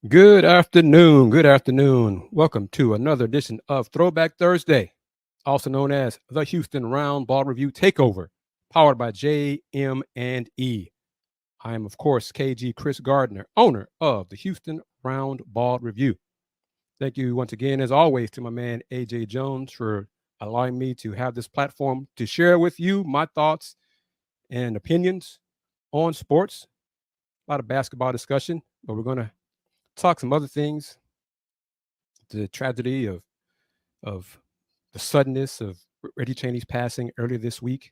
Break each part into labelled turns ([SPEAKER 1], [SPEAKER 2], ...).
[SPEAKER 1] Good afternoon. Good afternoon. Welcome to another edition of Throwback Thursday, also known as the Houston Roundball Review Takeover, powered by JM&E. I am, of course, KG Chris Gardner, owner of the Houston Roundball Review. Thank you once again, as always, to my man AJ Jones for allowing me to have this platform to share with you my thoughts and opinions on sports. A lot of basketball discussion, but we're going to talk some other things. The tragedy of the suddenness of Reggie Cheney's passing earlier this week,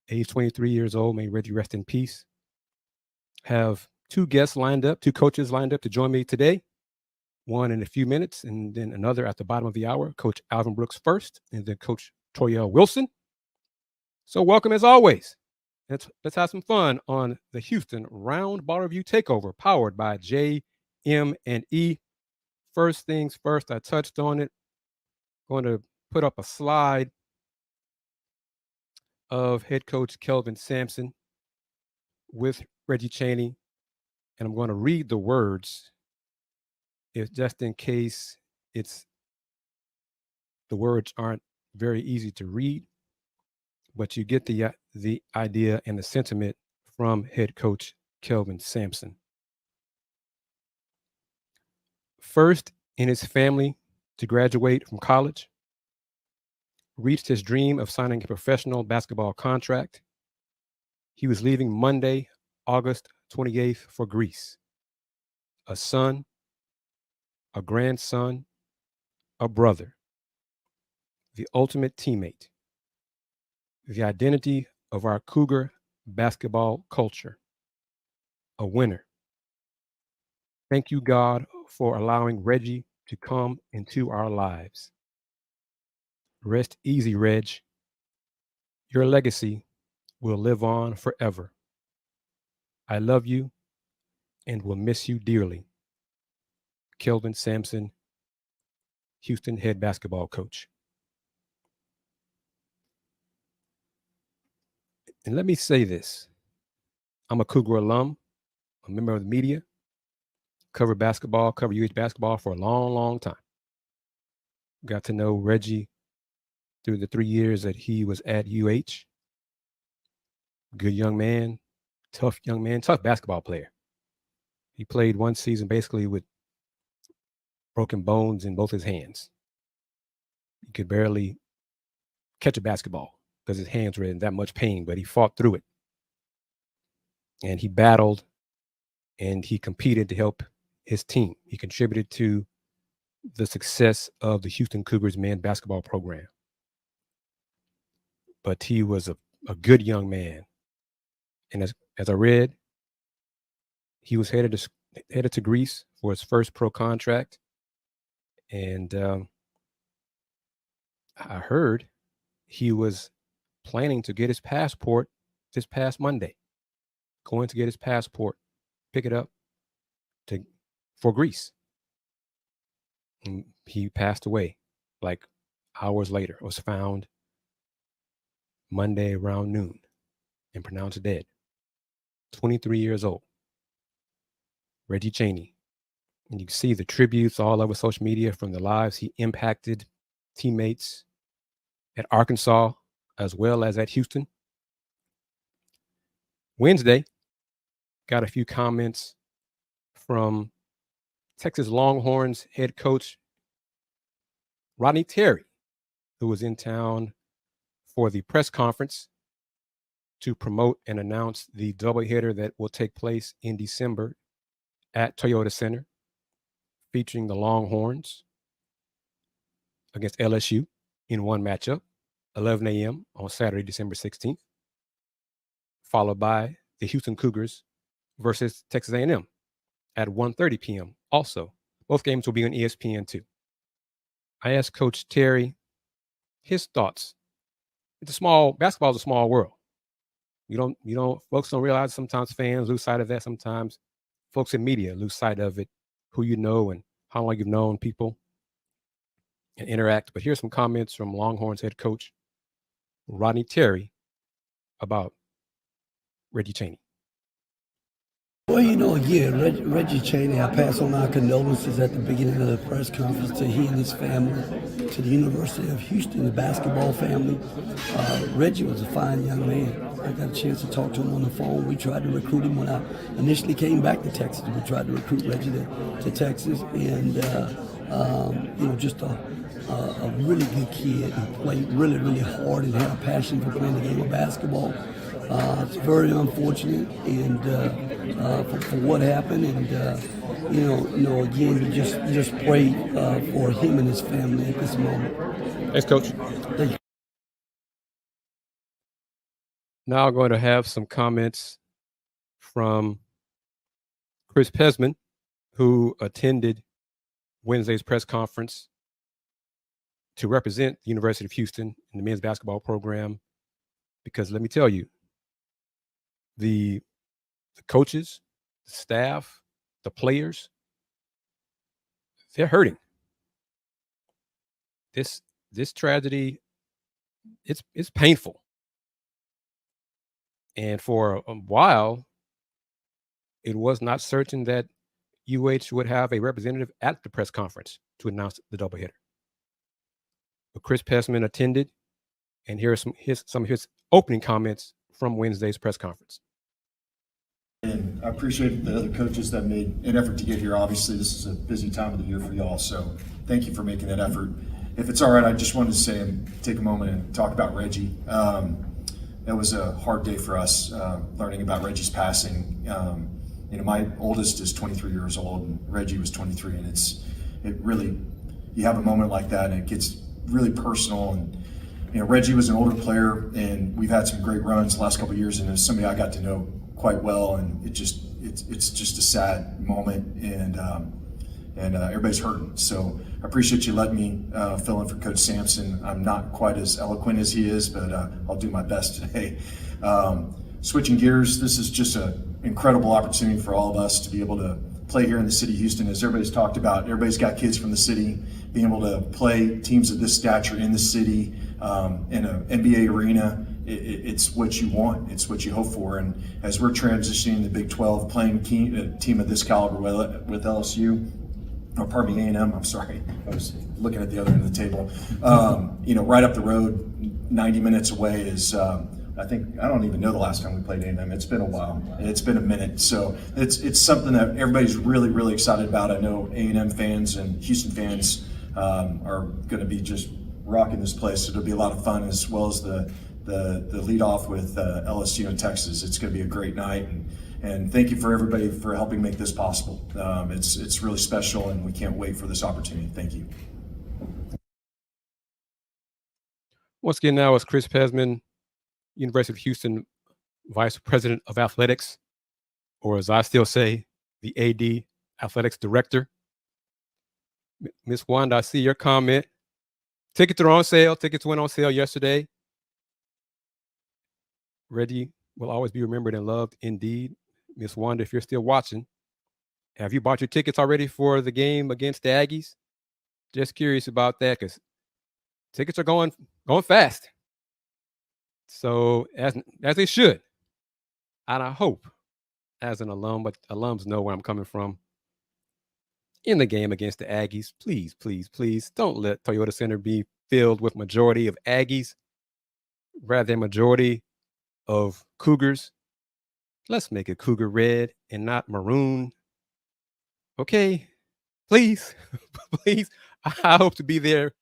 [SPEAKER 1] age 23 years old. May Reggie rest in peace. Have two guests lined up, two coaches lined up to join me today. One in a few minutes, and then another at the bottom of the hour. Coach Alvin Brooks first, and then Coach Toyell Wilson. So welcome as always. Let's have some fun on the Houston Roundball Review Takeover, powered by JM&E. First things first, I touched on it. Going to put up a slide of head coach Kelvin Sampson with Reggie Cheney, and I'm going to read the words, just in case the words aren't very easy to read, but you get the idea and the sentiment from head coach Kelvin Sampson. First in his family to graduate from college, reached his dream of signing a professional basketball contract. He was leaving Monday, August 28th for Greece. A son, a grandson, a brother, the ultimate teammate, the identity of our Cougar basketball culture, a winner. Thank you, God, for allowing Reggie to come into our lives. Rest easy, Reg. Your legacy will live on forever. I love you and will miss you dearly. Kelvin Sampson, Houston head basketball coach. And let me say this. I'm a Cougar alum, a member of the media, cover UH basketball for a long, long time. Got to know Reggie through the 3 years that he was at UH. Good young man, tough basketball player. He played one season basically with broken bones in both his hands. He could barely catch a basketball because his hands were in that much pain, but he fought through it. And he battled and he competed to help his team. He contributed to the success of the Houston Cougars men's basketball program. But he was a good young man. And as I read, he was headed to Greece for his first pro contract. And I heard he was planning to get his passport this past Monday, going to get his passport, pick it up for Greece. And he passed away like hours later, was found Monday around noon and pronounced dead. 23 years old. Reggie Cheney. And you can see the tributes all over social media from the lives he impacted, teammates at Arkansas as well as at Houston. Wednesday, got a few comments from Texas Longhorns head coach Rodney Terry, who was in town for the press conference to promote and announce the doubleheader that will take place in December at Toyota Center, featuring the Longhorns against LSU in one matchup, 11 a.m. on Saturday, December 16th, followed by the Houston Cougars versus Texas A&M at 1:30 p.m. Also, both games will be on ESPN2. I asked Coach Terry his thoughts. Basketball is a small world. Folks don't realize sometimes fans lose sight of that. Sometimes folks in media lose sight of it, who you know and how long you've known people and interact. But here's some comments from Longhorns head coach Rodney Terry about Reggie Cheney.
[SPEAKER 2] Well, again, Reggie Chaney, I pass on our condolences at the beginning of the press conference to he and his family, to the University of Houston, the basketball family. Reggie was a fine young man. I got a chance to talk to him on the phone. We tried to recruit him when I initially came back to Texas. We tried to recruit Reggie to Texas, and just a really good kid who played really, really hard and had a passion for playing the game of basketball. It's very unfortunate, and for what happened, and again, we just pray for him and his family at this moment.
[SPEAKER 1] Thanks, Coach.
[SPEAKER 2] Thank you.
[SPEAKER 1] Now I'm going to have some comments from Chris Pesman, who attended Wednesday's press conference to represent the University of Houston in the men's basketball program. Because let me tell you, the coaches, the staff, the players, they're hurting. This tragedy, it's painful. And for a while, it was not certain that UH would have a representative at the press conference to announce the doubleheader. But Chris Pesman attended, and here are some of his opening comments from Wednesday's press conference.
[SPEAKER 3] And I appreciate the other coaches that made an effort to get here. Obviously, this is a busy time of the year for y'all, so thank you for making that effort. If it's all right, I just wanted to say and take a moment and talk about Reggie. It was a hard day for us learning about Reggie's passing. My oldest is 23 years old, and Reggie was 23, and it really, you have a moment like that, and it gets really personal. And Reggie was an older player, and we've had some great runs the last couple of years, and it's somebody I got to know quite well, and it's just a sad moment, and everybody's hurting. So I appreciate you letting me fill in for Coach Sampson. I'm not quite as eloquent as he is, but I'll do my best today. Switching gears, this is just an incredible opportunity for all of us to be able to play here in the city of Houston. As everybody's talked about, everybody's got kids from the city. Being able to play teams of this stature in the city, in an NBA arena, it's what you want. It's what you hope for. And as we're transitioning to Big 12, playing a team of this caliber with LSU, or pardon me, A&M, I'm sorry, I was looking at the other end of the table. Right up the road, 90 minutes away is, I don't even know the last time we played A&M. It's been a while. It's been a minute. So it's something that everybody's really, really excited about. I know A&M fans and Houston fans are going to be just rocking this place. It'll be a lot of fun, as well as the lead off with LSU in Texas. It's going to be a great night, and thank you for everybody for helping make this possible. It's really special, and we can't wait for this opportunity. Thank you.
[SPEAKER 1] Once again, now is Chris Pesman, University of Houston Vice President of Athletics, or as I still say, the AD Athletics Director. Ms. Wanda, I see your comment. Tickets are on sale. Tickets went on sale yesterday. Reggie will always be remembered and loved indeed. Ms. Wanda, if you're still watching, have you bought your tickets already for the game against the Aggies? Just curious about that, because tickets are going fast. So as they should. And I hope, as an alum, but alums know where I'm coming from, in the game against the Aggies, please, please, please don't let Toyota Center be filled with majority of Aggies rather than majority of Cougars. Let's make it Cougar red and not maroon. Okay, please, please. I hope to be there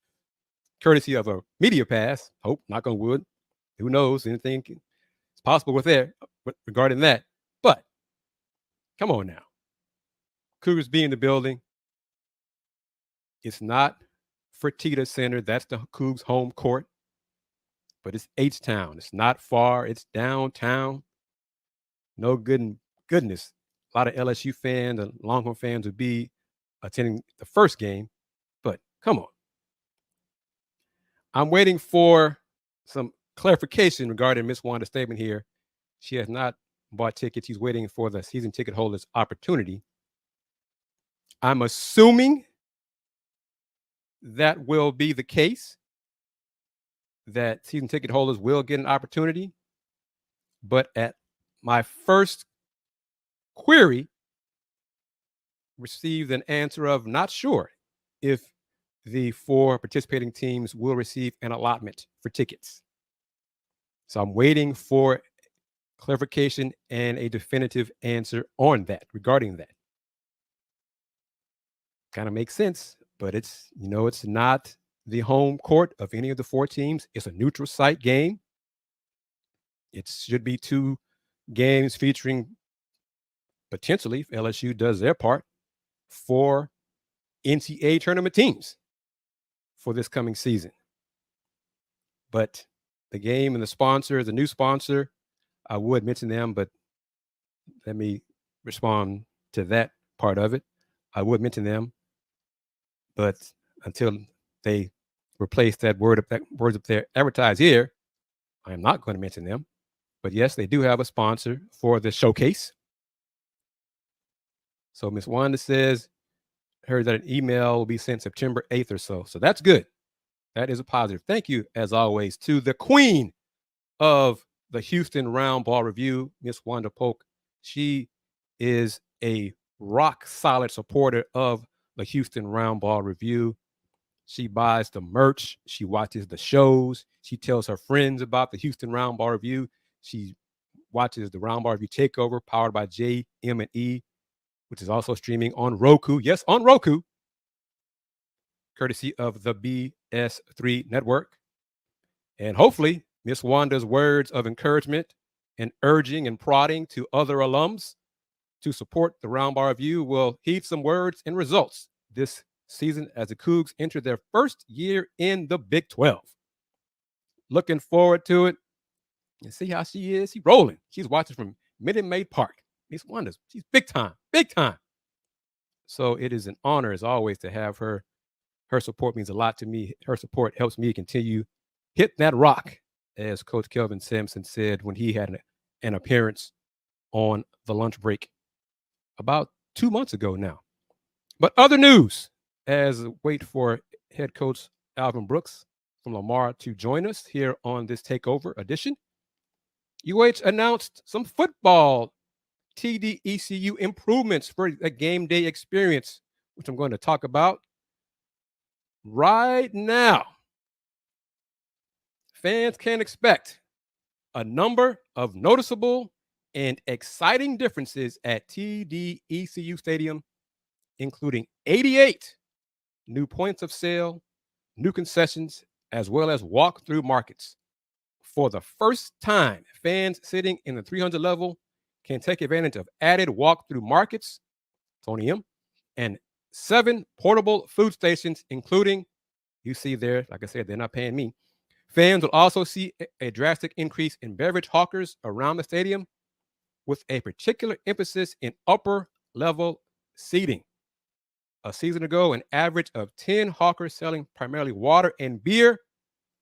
[SPEAKER 1] courtesy of a media pass. Hope, knock on wood. Who knows? Anything is possible with that regarding that. But come on now. Cougars be in the building. It's not Fertitta Center. That's the Cougs home court. But it's H-Town. It's not far. It's downtown. No goodness. A lot of LSU fans and Longhorn fans would be attending the first game. But come on. I'm waiting for some clarification regarding Ms. Wanda's statement here. She has not bought tickets. She's waiting for the season ticket holders' opportunity. I'm assuming that will be the case, that season ticket holders will get an opportunity. But at my first query received an answer of not sure if the 4 participating teams will receive an allotment for tickets. So I'm waiting for clarification and a definitive answer on that, regarding that. Kind of makes sense, but it's not the home court of any of the 4 teams. It's a neutral site game. It should be 2 games featuring, potentially, if LSU does their part, 4 NCAA tournament teams for this coming season. But the game and the sponsor, the new sponsor, I would mention them, but let me respond to that part of it. I would mention them, but until they replace that words up there advertised here, I am not going to mention them. But yes, they do have a sponsor for the showcase. So Miss Wanda says, heard that an email will be sent September 8th or so. So that's good. That is a positive. Thank you, as always, to the queen of the Houston Round Ball Review, Miss Wanda Polk. She is a rock solid supporter of the Houston Round Ball Review. She buys the merch. She watches the shows. She tells her friends about the Houston Round Ball Review. She watches the Round Ball Review Takeover, powered by JM&E, which is also streaming on Roku. Yes, on Roku, courtesy of the BS3 network. And hopefully, Miss Wanda's words of encouragement and urging and prodding to other alums to support the Round Ball Review will heed some words and results this season as the Cougs enter their first year in the Big 12. Looking forward to it. And see how she is. She's rolling. She's watching from Minute Maid Park. Miss Wanda, she's big time, big time. So it is an honor, as always, to have her. Her support means a lot to me. Her support helps me continue hitting that rock, as Coach Kelvin Sampson said when he had an appearance on the lunch break about 2 months ago now. But other news, as wait for head coach Alvin Brooks from Lamar to join us here on this Takeover edition. UH announced some football TD-ECU improvements for the game day experience, which I'm going to talk about right now. Fans can expect a number of noticeable and exciting differences at TD-ECU Stadium, including 88 new points of sale, new concessions, as well as walk-through markets. For the first time, fans sitting in the 300 level can take advantage of added walk-through markets, Tony M, and 7 portable food stations, including, you see there, like I said, they're not paying me. Fans will also see a drastic increase in beverage hawkers around the stadium, with a particular emphasis in upper-level seating. A season ago, an average of 10 hawkers selling primarily water and beer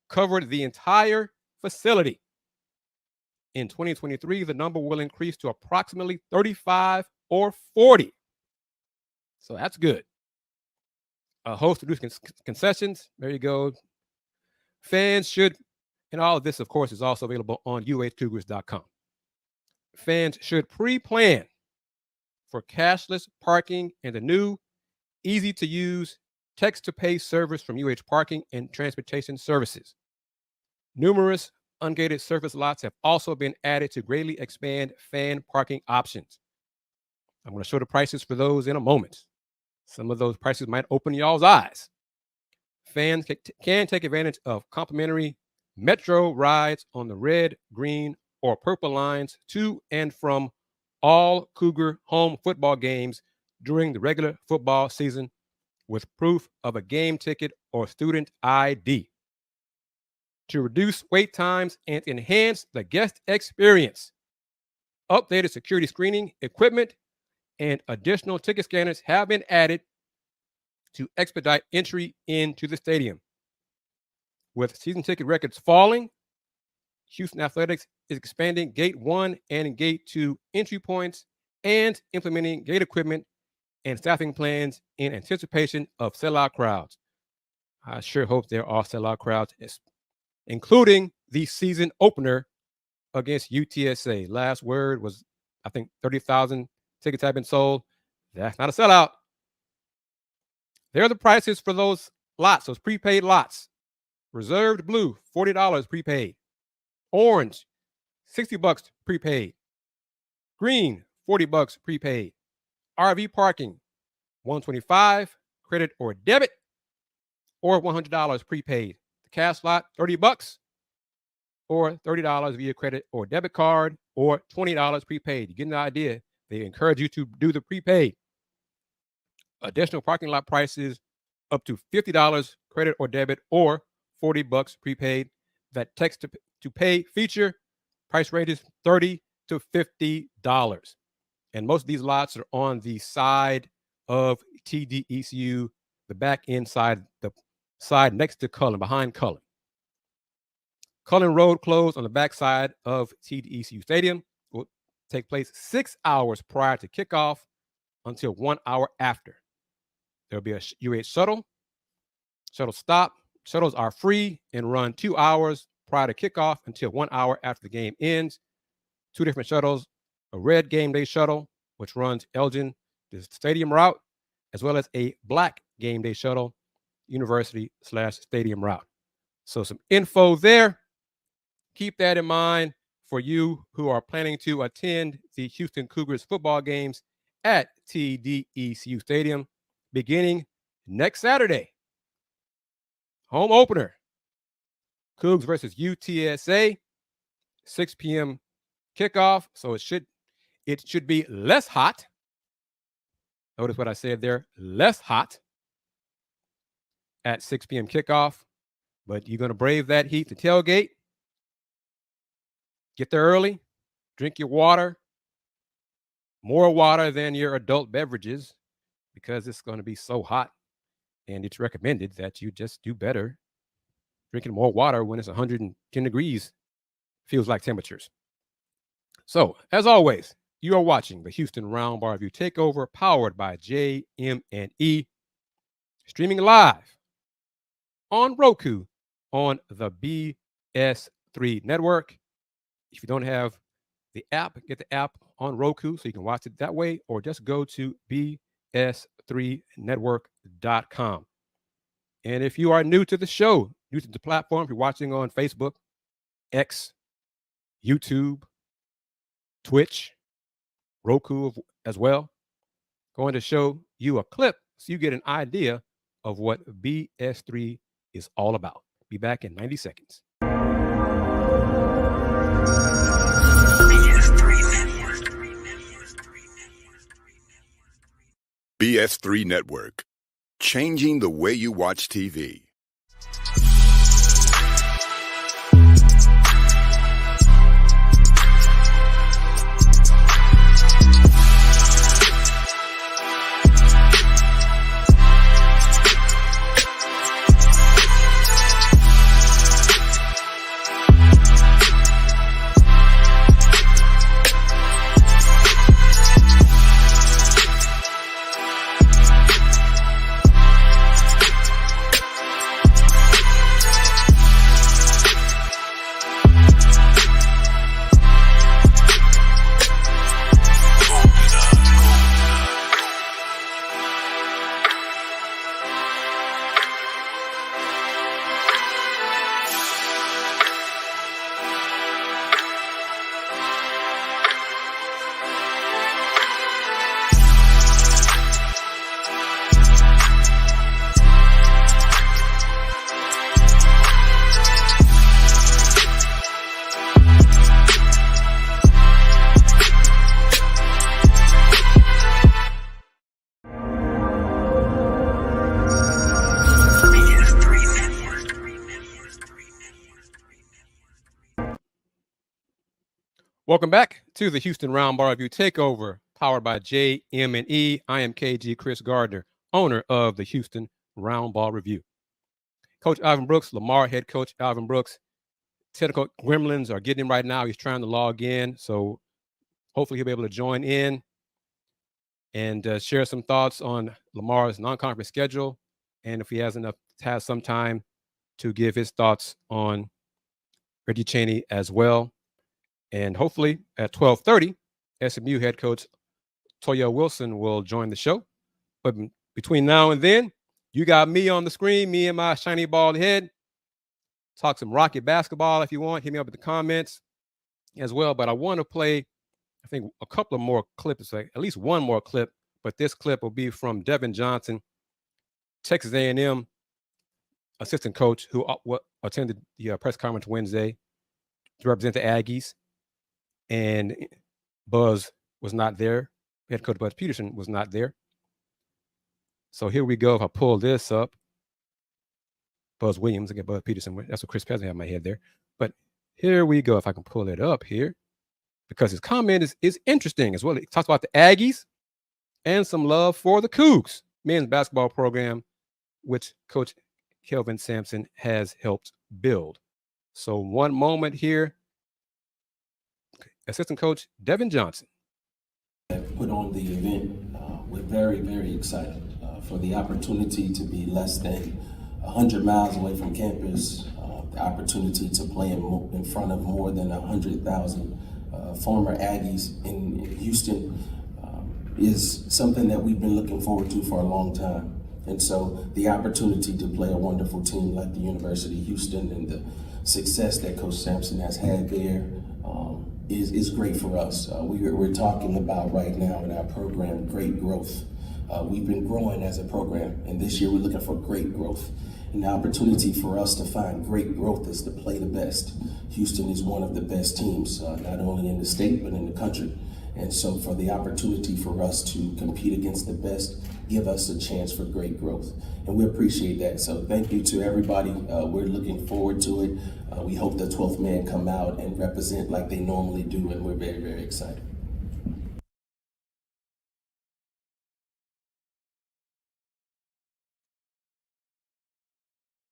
[SPEAKER 1] covered the entire facility. In 2023, the number will increase to approximately 35 or 40. So that's good. A host of new concessions. There you go. Fans should, and all of this, of course, is also available on uhcougars.com. Fans should pre-plan for cashless parking and the new, easy-to-use text-to-pay service from UH Parking and Transportation Services. Numerous ungated surface lots have also been added to greatly expand fan parking options. I'm going to show the prices for those in a moment. Some of those prices might open y'all's eyes. Fans can take advantage of complimentary Metro rides on the red, green, or purple lines to and from all Cougar home football games during the regular football season with proof of a game ticket or student ID. To reduce wait times and enhance the guest experience, updated security screening equipment and additional ticket scanners have been added to expedite entry into the stadium. With season ticket records falling, Houston Athletics is expanding Gate 1 and Gate 2 entry points and implementing gate equipment and staffing plans in anticipation of sellout crowds. I sure hope there are sellout crowds, including the season opener against UTSA. Last word was, I think, 30,000 tickets have been sold. That's not a sellout. There are the prices for those lots, those prepaid lots. Reserved blue, $40 prepaid. Orange, $60 prepaid. Green, $40 prepaid. RV parking, $125, credit or debit, or $100 prepaid. The cash lot, $30, or $30 via credit or debit card, or $20 prepaid. You get the idea. They encourage you to do the prepaid. Additional parking lot prices up to $50 credit or debit, or $40 prepaid. That text to pay feature price ranges $30 to $50. And most of these lots are on the side of TDECU, the back end side, the side next to Cullen, behind Cullen. Cullen Road closed on the back side of TDECU Stadium will take place 6 hours prior to kickoff until 1 hour after. There'll be a UH shuttle stop. Shuttles are free and run 2 hours prior to kickoff until 1 hour after the game ends. 2 different shuttles, a red game day shuttle, which runs Elgin, the stadium route, as well as a black game day shuttle, university/stadium route. So some info there. Keep that in mind for you who are planning to attend the Houston Cougars football games at TDECU Stadium beginning next Saturday. Home opener, Cougs versus UTSA, 6 p.m. kickoff. So it should be less hot. Notice what I said there, less hot at 6 p.m. kickoff. But you're going to brave that heat to tailgate. Get there early, drink your water, more water than your adult beverages, because it's going to be so hot. And it's recommended that you just do better drinking more water when it's 110 degrees, feels like temperatures. So, as always, you are watching the Houston Roundball Review Takeover, powered by JM&E, streaming live on Roku on the BS3 network. If you don't have the app, get the app on Roku so you can watch it that way, or just go to bs3network.com. And if you are new to the show, new to the platform, if you're watching on Facebook, X, YouTube, Twitch, Roku as well, going to show you a clip so you get an idea of what BS3 is all about. Be back in 90 seconds.
[SPEAKER 4] BS3 Network, changing the way you watch TV.
[SPEAKER 1] Welcome back to the Houston Roundball Review Takeover, powered by JM&E. I am KG Chris Gardner, owner of the Houston Roundball Review. Coach Alvin Brooks, Lamar head coach Alvin Brooks. Technical gremlins are getting him right now. He's trying to log in, so hopefully he'll be able to join in and share some thoughts on Lamar's non-conference schedule, and if he has some time to give his thoughts on Reggie Chaney as well. And hopefully at 12:30, SMU head coach Toya Wilson will join the show. But between now and then, you got me on the screen, me and my shiny bald head. Talk some Rocket basketball if you want. Hit me up in the comments as well. But I want to play, I think, a couple of more clips, like at least one more clip. But this clip will be from Devin Johnson, Texas A&M assistant coach, who attended the press conference Wednesday to represent the Aggies. And Buzz was not there. Head coach Buzz Peterson was not there. So here we go. If I pull this up, Buzz Williams, I get Buzz Peterson. That's what Chris Peasant had in my head there. But here we go. If I can pull it up here, because his comment is interesting as well. He talks about the Aggies and some love for the Cougs men's basketball program, which Coach Kelvin Sampson has helped build. So one moment here, assistant coach Devin Johnson.
[SPEAKER 5] Put on the event. We're very, very excited for the opportunity to be less than 100 miles away from campus, the opportunity to play in front of more than 100,000 former Aggies in Houston is something that we've been looking forward to for a long time. And so the opportunity to play a wonderful team like the University of Houston and the success that Coach Sampson has had there is great for us. We're talking about right now in our program great growth. We've been growing as a program, and this year we're looking for great growth. And the opportunity for us to find great growth is to play the best. Houston is one of the best teams, not only in the state, but in the country. And so for the opportunity for us to compete against the best, give us a chance for great growth. And we appreciate that. So thank you to everybody. We're looking forward to it. We hope the 12th man come out and represent like they normally do, and we're very, very excited.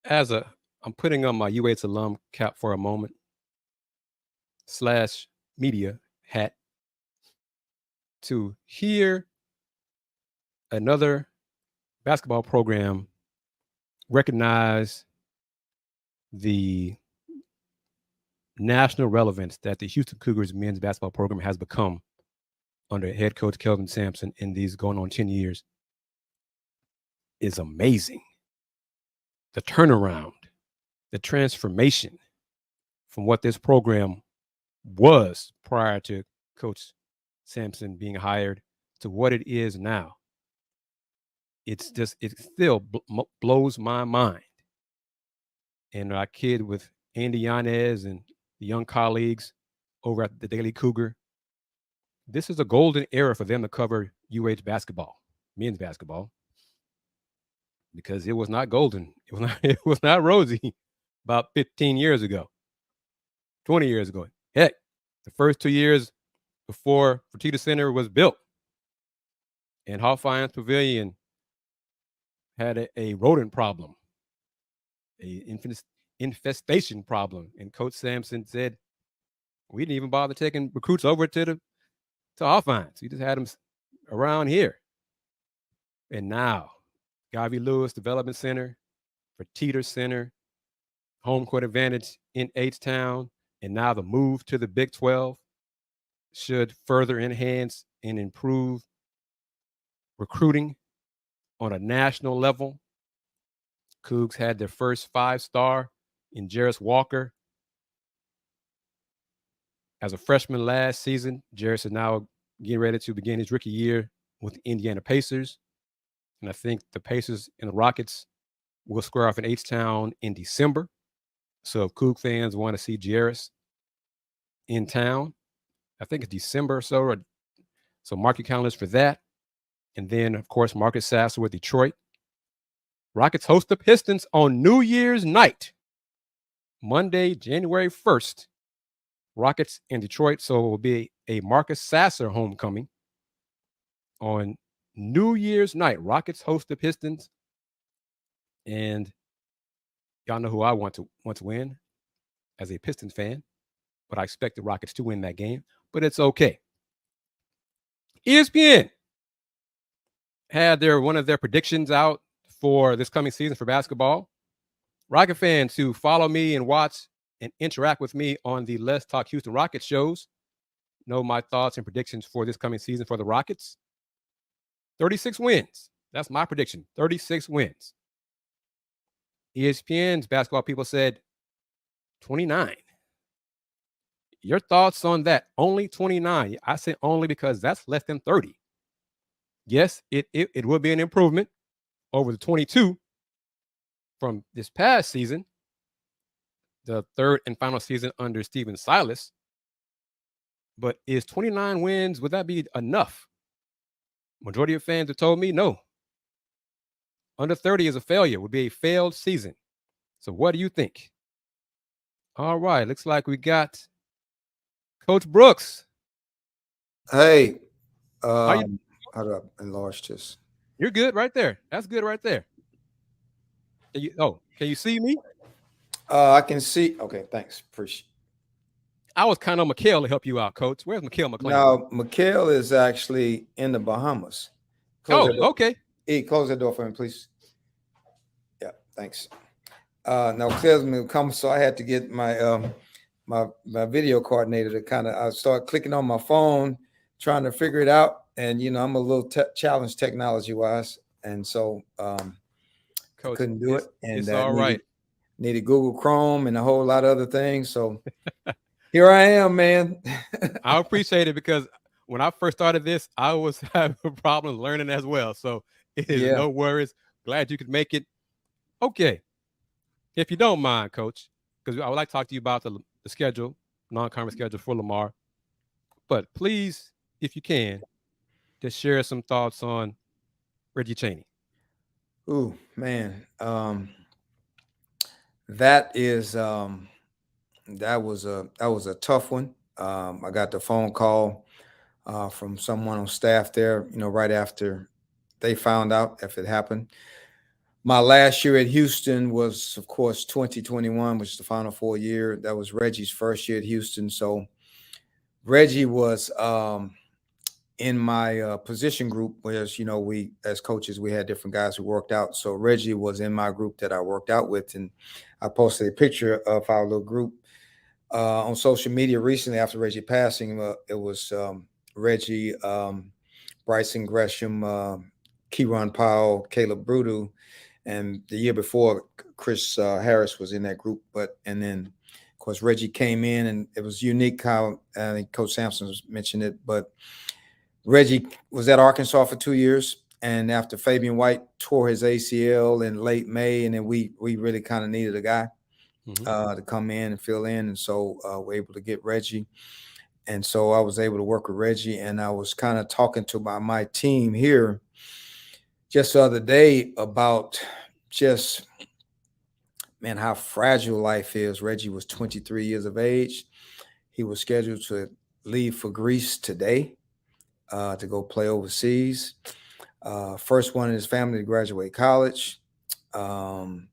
[SPEAKER 1] I'm putting on my UH alum cap for a moment / media hat to hear another basketball program recognize the national relevance that the Houston Cougars men's basketball program has become under head coach Kelvin Sampson in these going on 10 years is amazing. The turnaround, the transformation from what this program was prior to Coach Sampson being hired to what it is now. It still blows my mind. And I kid with Andy Yanez and the young colleagues over at the Daily Cougar. This is a golden era for them to cover UH basketball, men's basketball, because it was not golden. It was not rosy about 15 years ago, 20 years ago. Heck, the first 2 years before Fertitta Center was built and Hawthorne Pavilion had a rodent problem, a infestation problem. And Coach Sampson said, we didn't even bother taking recruits over to Hawthorne. So he just had them around here. And now, Garvey Lewis Development Center, Fertitta Center, home court advantage in H-Town, and now the move to the Big 12 should further enhance and improve recruiting on a national level. Cougs had their first 5-star in Jarris Walker as a freshman last season. Jarris is now getting ready to begin his rookie year with the Indiana Pacers. And I think the Pacers and the Rockets will square off in H-Town in December. So if Coug fans want to see Jarris in town, I think it's December or so. So mark your calendars for that. And then, of course, Marcus Sasser with Detroit. Rockets host the Pistons on New Year's night, Monday, January 1st. Rockets in Detroit. So it will be a Marcus Sasser homecoming on New Year's night. Rockets host the Pistons. And y'all know who I want to win as a Pistons fan. But I expect the Rockets to win that game. But it's okay. ESPN had one of their predictions out for this coming season for basketball. Rocket fans who follow me and watch and interact with me on the Let's Talk Houston Rockets shows know my thoughts and predictions for this coming season for the Rockets. 36 wins. That's my prediction. 36 wins. ESPN's basketball people said 29. Your thoughts on that? Only 29. I say only because that's less than 30. Yes, it will be an improvement over the 22 from this past season, the third and final season under Steven Silas. But is 29 wins, would that be enough? Majority of fans have told me no. Under 30 is a failure, would be a failed season. So what do you think? All right, looks like we got Coach Brooks.
[SPEAKER 6] Hey,
[SPEAKER 1] How you?
[SPEAKER 6] how do I enlarge this?
[SPEAKER 1] You're good right there. That's good right there. Can you see me?
[SPEAKER 6] I can see. Okay, thanks. Appreciate.
[SPEAKER 1] I was kind of Mikhail to help you out, Coach. Where's Mikhail McClain?
[SPEAKER 6] Now, Mikhail is actually in the Bahamas.
[SPEAKER 1] Okay.
[SPEAKER 6] Close the door for me, please. Yeah, thanks. Now, Clear's come, so I had to get my my video coordinator to kind of. I start clicking on my phone, trying to figure it out, and I'm a little challenged technology-wise, and so
[SPEAKER 1] Coach,
[SPEAKER 6] couldn't do it. And
[SPEAKER 1] it's all right.
[SPEAKER 6] Needed Google Chrome and a whole lot of other things. So here I am, man.
[SPEAKER 1] I appreciate it because when I first started this, I was having problems learning as well. So it is no worries. Glad you could make it. Okay. If you don't mind, Coach, because I would like to talk to you about the schedule, non-conference schedule for Lamar. But please, if you can, just share some thoughts on Reggie Chaney.
[SPEAKER 6] Ooh, man. That was a tough one. I got the phone call from someone on staff there, right after they found out if it happened. My last year at Houston was, of course, 2021, which is the Final Four year. That was Reggie's first year at Houston. So Reggie was in my position group, whereas, we as coaches, we had different guys who worked out. So Reggie was in my group that I worked out with. And I posted a picture of our little group on social media recently after Reggie passing. It was Reggie, Bryson Gresham, Keyron Powell, Caleb Brudu. And the year before, Chris Harris was in that group. And then, of course, Reggie came in, and it was unique how I think Coach Sampson mentioned it. But Reggie was at Arkansas for 2 years. And after Fabian White tore his ACL in late May, and then we really kind of needed a guy to come in and fill in. And so we're able to get Reggie. And so I was able to work with Reggie. And I was kind of talking to my team here just the other day about just, man, how fragile life is. Reggie was 23 years of age. He was scheduled to leave for Greece today to go play overseas. First one in his family to graduate college. And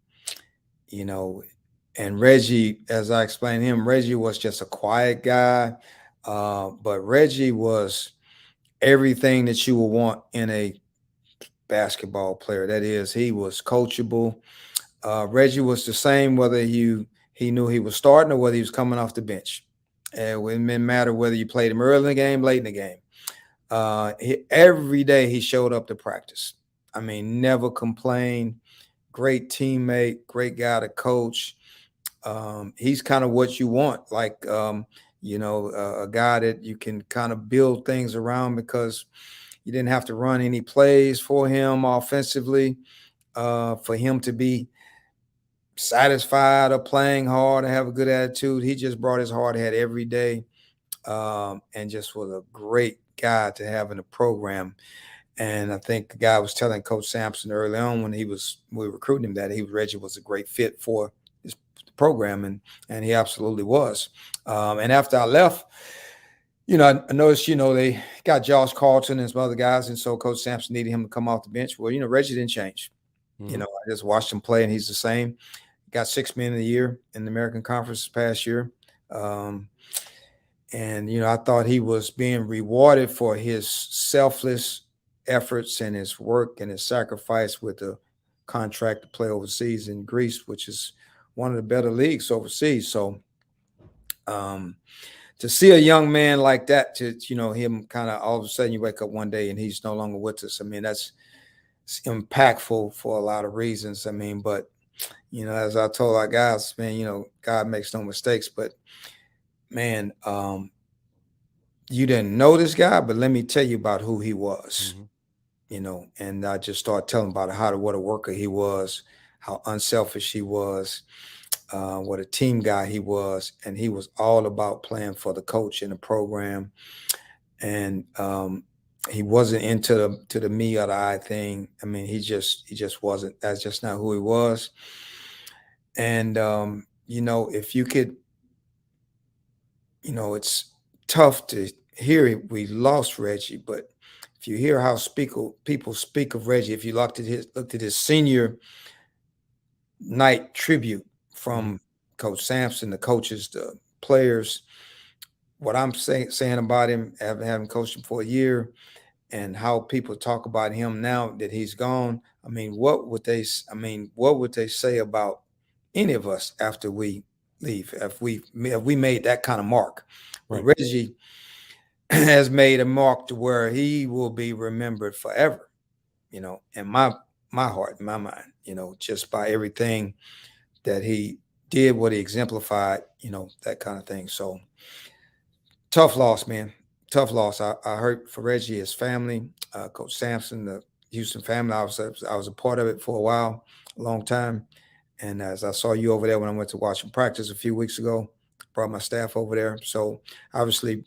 [SPEAKER 6] Reggie, as I explained to him, Reggie was just a quiet guy. But Reggie was everything that you would want in a basketball player. That is, he was coachable. Reggie was the same whether he knew he was starting or whether he was coming off the bench. It didn't matter whether you played him early in the game, late in the game. Every day he showed up to practice. I mean, never complained. Great teammate, great guy to coach. He's kind of what you want, like a guy that you can kind of build things around because you didn't have to run any plays for him offensively, for him to be satisfied or playing hard and have a good attitude. He just brought his hard hat every day, and just was a great guy to have in the program. And I think the guy was telling Coach Sampson early on when we were recruiting him that Reggie was a great fit for his program, and he absolutely was. And after I left, I noticed, they got Josh Carlton and some other guys, and so Coach Sampson needed him to come off the bench. Well, Reggie didn't change. I just watched him play, and he's the same. Got 6 Men of the Year in the American Conference this past year. And I thought he was being rewarded for his selfless efforts and his work and his sacrifice with the contract to play overseas in Greece, which is one of the better leagues overseas. So to see a young man like that, to, you know, him kind of all of a sudden you wake up one day and he's no longer with us. I mean, it's impactful for a lot of reasons. I mean, but, you know, as I told our guys, man, you know, God makes no mistakes, but man, you didn't know this guy, but let me tell you about who he was, you know, and I just started telling about what a worker he was, how unselfish he was, what a team guy he was. And he was all about playing for the coach and the program. And he wasn't into the me or the I thing. I mean, he just wasn't. That's just not who he was. And you know, if you could, you know, it's tough to hear it. We lost Reggie, but if you hear how people speak of Reggie, if you looked at his senior night tribute from Coach Sampson, the coaches, the players, what I'm saying about him, having coached him for a year, and how people talk about him now that he's gone. I mean, what would they say about any of us after we leave? If we made that kind of mark, right. Reggie has made a mark to where he will be remembered forever, you know, in my heart, in my mind, you know, just by everything that he did, what he exemplified, you know, that kind of thing. So tough loss, man. Tough loss. I heard for Reggie, his family, Coach Sampson, the Houston family. I was a part of it for a while, a long time. And as I saw you over there when I went to watch him practice a few weeks ago, brought my staff over there. So obviously,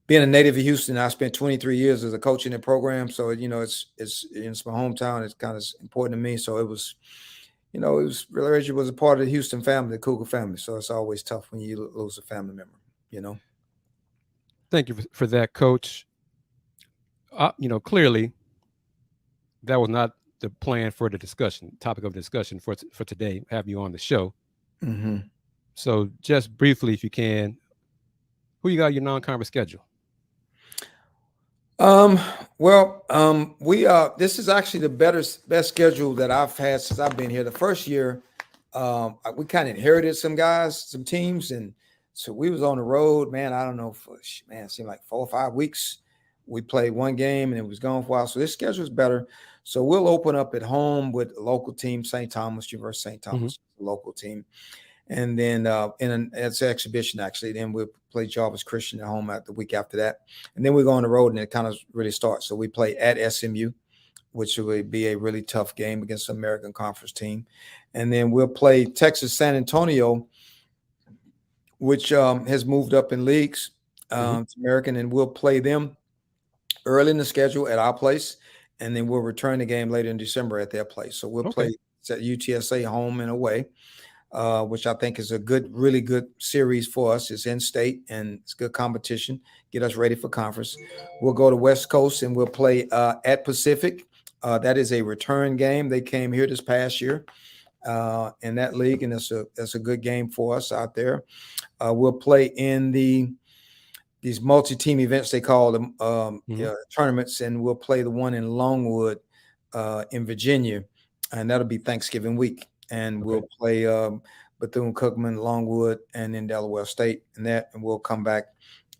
[SPEAKER 6] being a native of Houston, I spent 23 years as a coach in the program. So, you know, it's my hometown. It's kind of important to me. So it was, you know, Reggie was a part of the Houston family, the Cougar family. So it's always tough when you lose a family member, you know.
[SPEAKER 1] Thank you for that, Coach. You know, clearly that was not the plan for the discussion, topic of discussion for today, have you on the show. So just briefly, if you can, who you got your non-conference schedule?
[SPEAKER 6] This is actually the best schedule that I've had since I've been here. The first year, we kind of inherited some teams, and so we was on the road, man. I don't know, it seemed like 4 or 5 weeks. We played one game and it was gone for a while. So this schedule is better. So we'll open up at home with a local team, St. Thomas, University of St. Thomas, local team. And then it's an exhibition, actually. Then we'll play Jarvis Christian at home the week after that. And then we go on the road and it kind of really starts. So we play at SMU, which will be a really tough game against the American Conference team. And then we'll play Texas San Antonio, which has moved up in leagues to American, and we'll play them early in the schedule at our place, and then we'll return the game later in December at their place. So we'll play UTSA home and away, which I think is a really good series for us. It's in state and it's good competition. Get us ready for conference. We'll go to West Coast and we'll play at Pacific. That is a return game. They came here this past year in that league, and that's a good game for us out there. We'll play in these multi-team events, they call them tournaments, and we'll play the one in Longwood in Virginia, and that'll be Thanksgiving week. And we'll play Bethune-Cookman, Longwood, and then Delaware State, and we'll come back,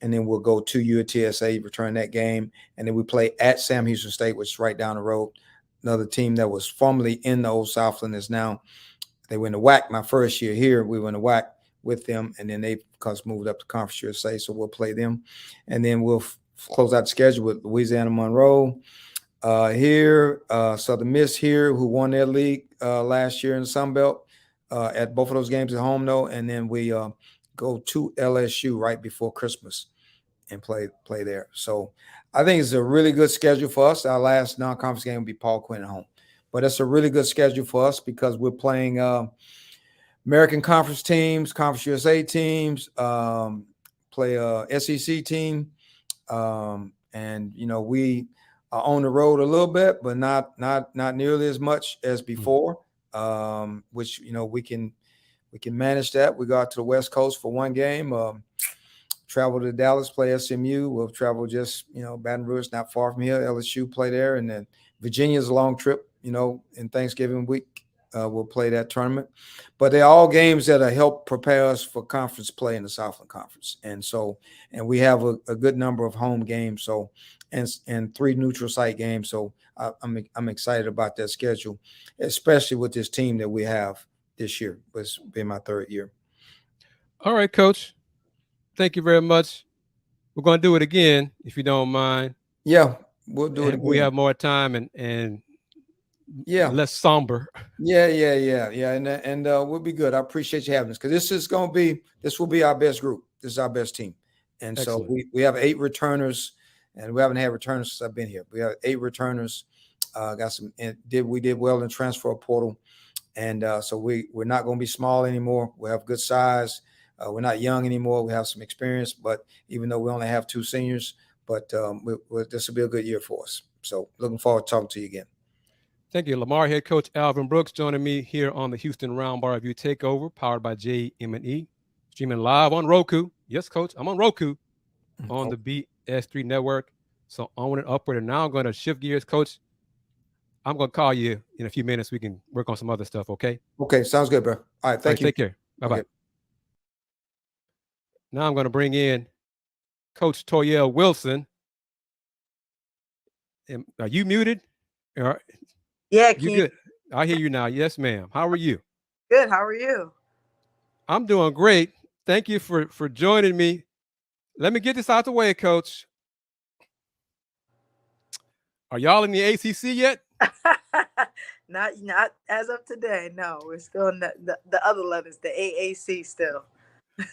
[SPEAKER 6] and then we'll go to UTSA, return that game, and then we play at Sam Houston State, which is right down the road. Another team that was formerly in the Old Southland is now, they went to WAC my first year here. We went to WAC with them, and then they moved up to Conference USA, so we'll play them. And then we'll close out the schedule with Louisiana Monroe here, Southern Miss here, who won their league last year in the Sun Belt at both of those games at home, though. And then we go to LSU right before Christmas and play there. So I think it's a really good schedule for us. Our last non-conference game will be Paul Quinn at home. But it's a really good schedule for us because we're playing American Conference teams, Conference USA teams, play a SEC team. And, you know, we are on the road a little bit, but not nearly as much as before, which, you know, we can manage that. We go out to the West Coast for one game, travel to Dallas, play SMU. We'll travel just, you know, Baton Rouge, not far from here. LSU play there. And then Virginia's a long trip, you know, in Thanksgiving week will play that tournament. But they're all games that help prepare us for conference play in the Southland Conference. And we have a good number of home games. So, and 3 neutral site games. So I'm excited about that schedule, especially with this team that we have this year. It's been my 3rd year.
[SPEAKER 1] All right, Coach. Thank you very much. We're going to do it again, if you don't mind.
[SPEAKER 6] Yeah, we'll do it again.
[SPEAKER 1] We have more time and
[SPEAKER 6] yeah,
[SPEAKER 1] less somber.
[SPEAKER 6] Yeah. And we'll be good. I appreciate you having us, because this will be our best group. This is our best team. And
[SPEAKER 1] Excellent.
[SPEAKER 6] So we have 8 returners, and we haven't had returners since I've been here. We have 8 returners. We did well in the transfer portal. And so we're not going to be small anymore. We have good size. We're not young anymore. We have some experience, but even though we only have 2 seniors, but this will be a good year for us. So looking forward to talking to you again.
[SPEAKER 1] Thank you. Lamar head coach Alvin Brooks joining me here on the Houston Roundball Review Takeover, powered by JM&E, streaming live on Roku. Yes, Coach, I'm on Roku on the BS3 network. So onward and upward. And now I'm going to shift gears, Coach. I'm going to call you in a few minutes. We can work on some other stuff, okay?
[SPEAKER 6] Okay, sounds good, bro. All right, thank you.
[SPEAKER 1] Take care. Bye-bye. Okay. Now I'm going to bring in Coach Toyell Wilson. Are you muted?
[SPEAKER 7] Yeah,
[SPEAKER 1] you good? I hear you now. Yes, ma'am. How are you?
[SPEAKER 7] Good. How are you?
[SPEAKER 1] I'm doing great. Thank you for joining me. Let me get this out the way, Coach. Are y'all in the ACC yet?
[SPEAKER 7] Not as of today. No, we're still in the other letters, the AAC still.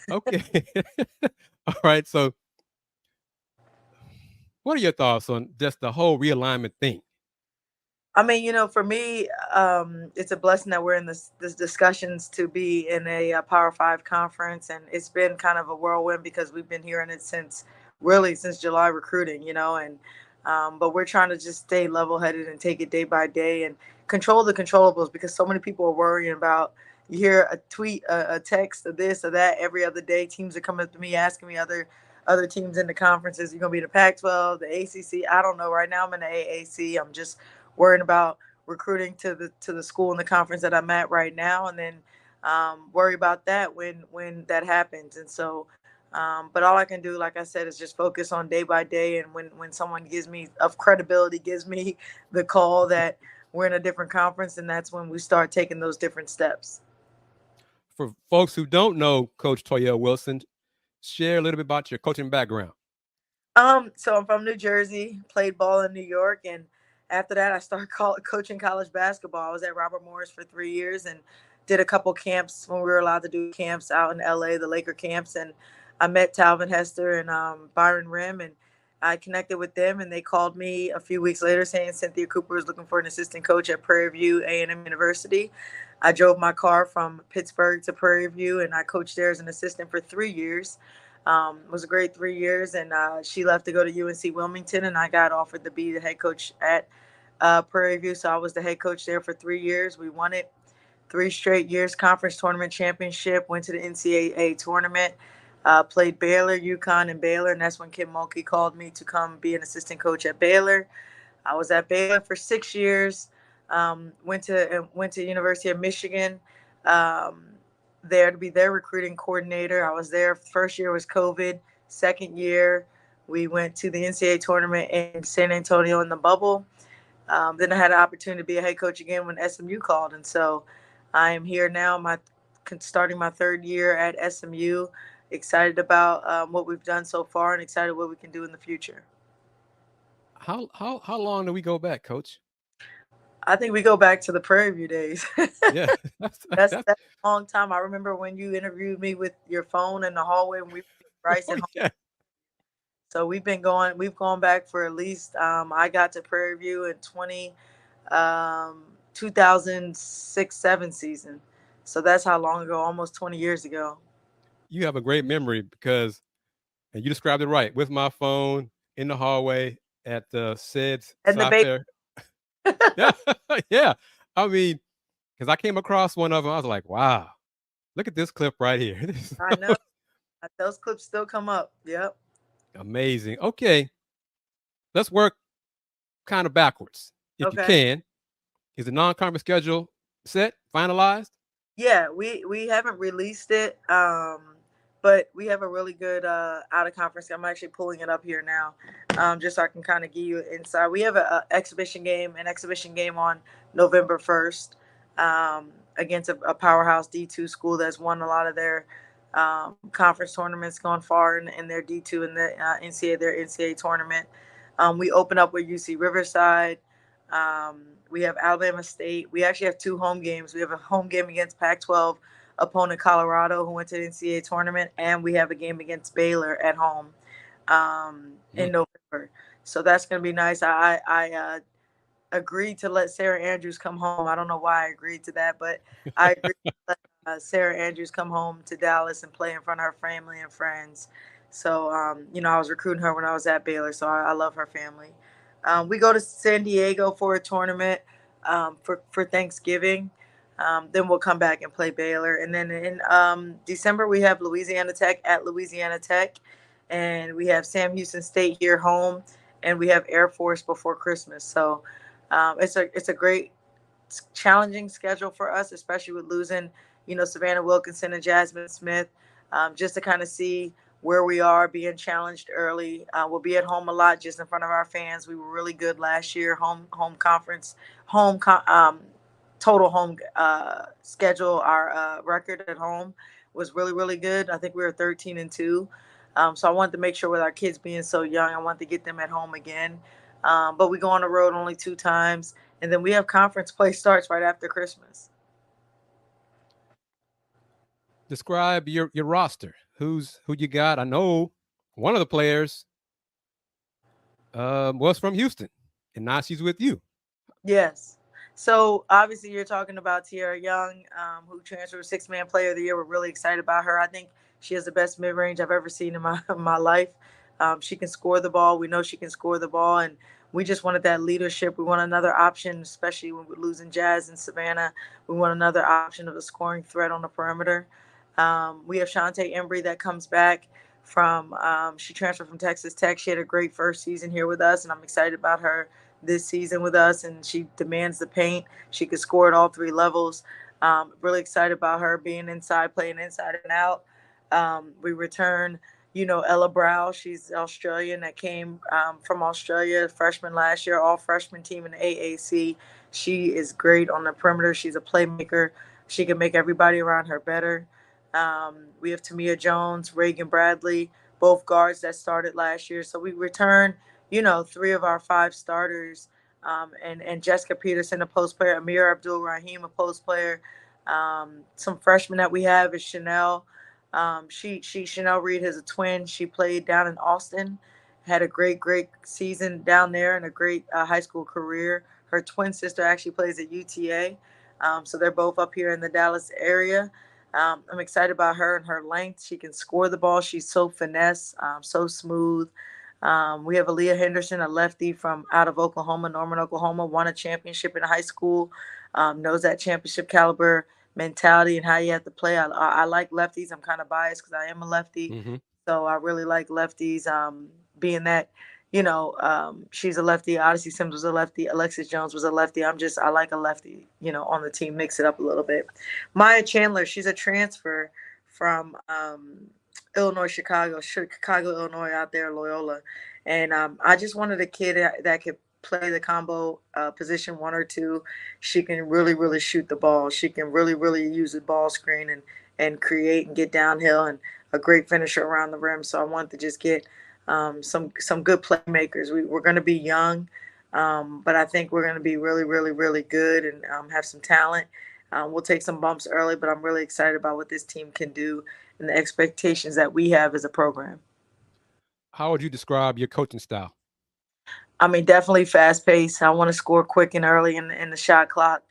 [SPEAKER 1] Okay. All right. So what are your thoughts on just the whole realignment thing?
[SPEAKER 7] I mean, for me, it's a blessing that we're in this discussions to be in a Power 5 conference. And it's been kind of a whirlwind because we've been hearing it since July recruiting, but we're trying to just stay level-headed and take it day by day and control the controllables, because so many people are worrying about, you hear a tweet, a text, or this or that every other day. Teams are coming up to me asking me other teams in the conferences, you're going to be in the Pac-12, the ACC. I don't know. Right now I'm in the AAC. I'm just worrying about recruiting to the school and the conference that I'm at right now, and then worry about that when that happens. And so, but all I can do, like I said, is just focus on day by day. And when someone gives me the call that we're in a different conference, and that's when we start taking those different steps.
[SPEAKER 1] For folks who don't know Coach Toyell Wilson, share a little bit about your coaching background.
[SPEAKER 7] So I'm from New Jersey, played ball in New York, and after that, I started coaching college basketball. I was at Robert Morris for 3 years and did a couple camps when we were allowed to do camps out in LA, the Laker camps. And I met Talvin Hester and Byron Rim, and I connected with them, and they called me a few weeks later saying Cynthia Cooper was looking for an assistant coach at Prairie View A&M University. I drove my car from Pittsburgh to Prairie View, and I coached there as an assistant for 3 years. It was a great 3 years, and she left to go to UNC Wilmington, and I got offered to be the head coach at Prairie View. So I was the head coach there for 3 years. We won it 3 straight years, conference tournament championship, went to the NCAA tournament, played Baylor, UConn, and Baylor, and that's when Kim Mulkey called me to come be an assistant coach at Baylor. I was at Baylor for 6 years, went to University of Michigan, there to be their recruiting coordinator. I was there. First year was COVID. Second year, we went to the NCAA tournament in San Antonio in the bubble. Then I had an opportunity to be a head coach again when SMU called. And so I am here now, starting my 3rd year at SMU, excited about what we've done so far and excited what we can do in the future.
[SPEAKER 1] How long do we go back, Coach?
[SPEAKER 7] I think we go back to the Prairie View days.
[SPEAKER 1] Yeah,
[SPEAKER 7] that's a long time. I remember when you interviewed me with your phone in the hallway when we were Bryson.
[SPEAKER 1] Yeah.
[SPEAKER 7] So we've gone back for at least, I got to Prairie View in 2006-07 season. So that's how long ago, almost 20 years ago.
[SPEAKER 1] You have a great memory because, and you described it right, with my phone in the hallway at the SEDS
[SPEAKER 7] and the
[SPEAKER 1] fair. Yeah. I mean, because I came across one of them, I was like, wow, look at this clip right here.
[SPEAKER 7] I know. Those clips still come up. Yep.
[SPEAKER 1] Amazing. Okay. Let's work kind of backwards, if you can. Is the non-conference schedule set, finalized?
[SPEAKER 7] Yeah, we haven't released it, but we have a really good out of conference. I'm actually pulling it up here now, just so I can kind of give you insight. We have an exhibition game on November 1st, against a powerhouse D2 school that's won a lot of their conference tournaments, gone far in their D2 in the NCAA tournament. We open up with UC Riverside. We have Alabama State. We actually have two home games. We have a home game against Pac-12 opponent Colorado, who went to the NCAA tournament, and we have a game against Baylor at home in November. So that's going to be nice. I agreed to let Sarah Andrews come home. I don't know why I agreed to that, but I agreed to let Sarah Andrews come home to Dallas and play in front of her family and friends. So, I was recruiting her when I was at Baylor, so I love her family. We go to San Diego for a tournament for Thanksgiving. Then we'll come back and play Baylor. And then in December, we have Louisiana Tech at Louisiana Tech. And we have Sam Houston State here home. And we have Air Force before Christmas. So it's a great challenging schedule for us, especially with losing, Savannah Wilkinson and Jasmine Smith, just to kind of see where we are being challenged early. We'll be at home a lot, just in front of our fans. We were really good last year. Home conference, total home schedule. Our record at home was really, really good. I think we were 13-2. So I wanted to make sure with our kids being so young, I wanted to get them at home again. But we go on the road only 2 times, and then we have conference play starts right after Christmas.
[SPEAKER 1] Describe your roster. Who you got? I know one of the players was from Houston, and now she's with you.
[SPEAKER 7] Yes. So obviously you're talking about Tiara Young, who transferred 6-man player of the year. We're really excited about her. I think she has the best mid-range I've ever seen in my life. She can score the ball. We know she can score the ball, and we just wanted that leadership. We want another option, especially when we're losing Jazz and Savannah. We want another option of a scoring threat on the perimeter. We have Shantae Embry that comes back from she transferred from Texas Tech. She had a great first season here with us, and I'm excited about her this season with us. And she demands the paint. She could score at all 3 levels. Really excited about her being inside, playing inside and out. We return, Ella Brow. She's Australian that came from Australia, freshman last year, all freshman team in the AAC. She is great on the perimeter. She's a playmaker. She can make everybody around her better. We have Tamia Jones, Reagan Bradley, both guards that started last year. So we return, 3 of our 5 starters, and Jessica Peterson, a post player, Amir Abdul Rahim, a post player. Some freshmen that we have is Chanel. Chanel Reed has a twin. She played down in Austin, had a great season down there and a great high school career. Her twin sister actually plays at UTA. So they're both up here in the Dallas area. I'm excited about her and her length. She can score the ball. She's so finesse, so smooth. We have Aaliyah Henderson, a lefty from out of Oklahoma, Norman, Oklahoma, won a championship in high school, knows that championship caliber mentality and how you have to play. I like lefties. I'm kind of biased because I am a lefty.
[SPEAKER 1] Mm-hmm.
[SPEAKER 7] So I really like lefties, being that, she's a lefty. Odyssey Sims was a lefty. Alexis Jones was a lefty. I like a lefty, on the team, mix it up a little bit. Maya Chandler, she's a transfer from Chicago, Illinois, out there, Loyola. And I just wanted a kid that could play the combo position 1 or 2. She can really, really shoot the ball. She can really, really use the ball screen and create and get downhill, and a great finisher around the rim. So I wanted to just get some good playmakers. We're going to be young, but I think we're going to be really, really, really good and have some talent. We'll take some bumps early, but I'm really excited about what this team can do and the expectations that we have as a program.
[SPEAKER 1] How would you describe your coaching style?
[SPEAKER 7] I mean, definitely fast paced. I want to score quick and early in the shot clock.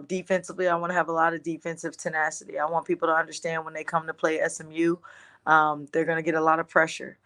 [SPEAKER 7] Defensively, I want to have a lot of defensive tenacity. I want people to understand when they come to play SMU, they're going to get a lot of pressure.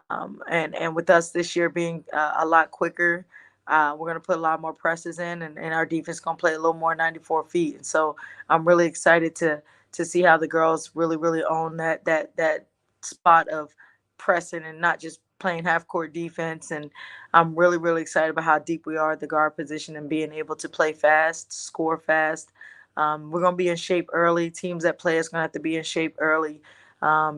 [SPEAKER 7] And with us this year being a lot quicker, we're going to put a lot more presses in, and our defense is going to play a little more 94 feet. And so I'm really excited to see how the girls really, really own that spot of pressing and not just playing half court defense, and I'm really, really excited about how deep we are at the guard position and being able to play fast, score fast. We're going to be in shape early. Teams that play us going to have to be in shape early,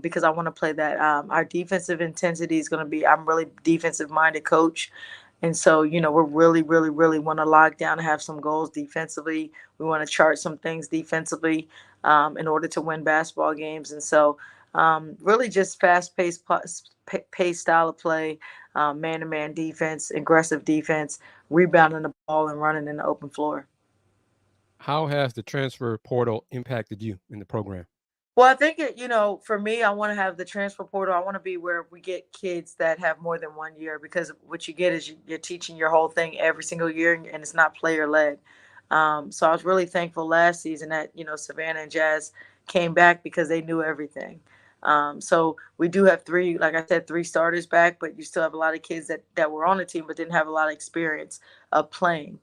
[SPEAKER 7] because I want to play that. Our defensive intensity is going to be, I'm really defensive minded coach. And so, we're really, really, really want to lock down and have some goals defensively. We want to chart some things defensively, in order to win basketball games. And so, really just fast-paced pace style of play, man-to-man defense, aggressive defense, rebounding the ball and running in the open floor.
[SPEAKER 1] How has the transfer portal impacted you in the program?
[SPEAKER 7] Well, I think for me, I want to have the transfer portal. I want to be where we get kids that have more than 1 year, because what you get is you're teaching your whole thing every single year, and it's not player led. So I was really thankful last season that, Savannah and Jazz came back because they knew everything. So we do have three, like I said, three starters back, but you still have a lot of kids that were on the team but didn't have a lot of experience of playing.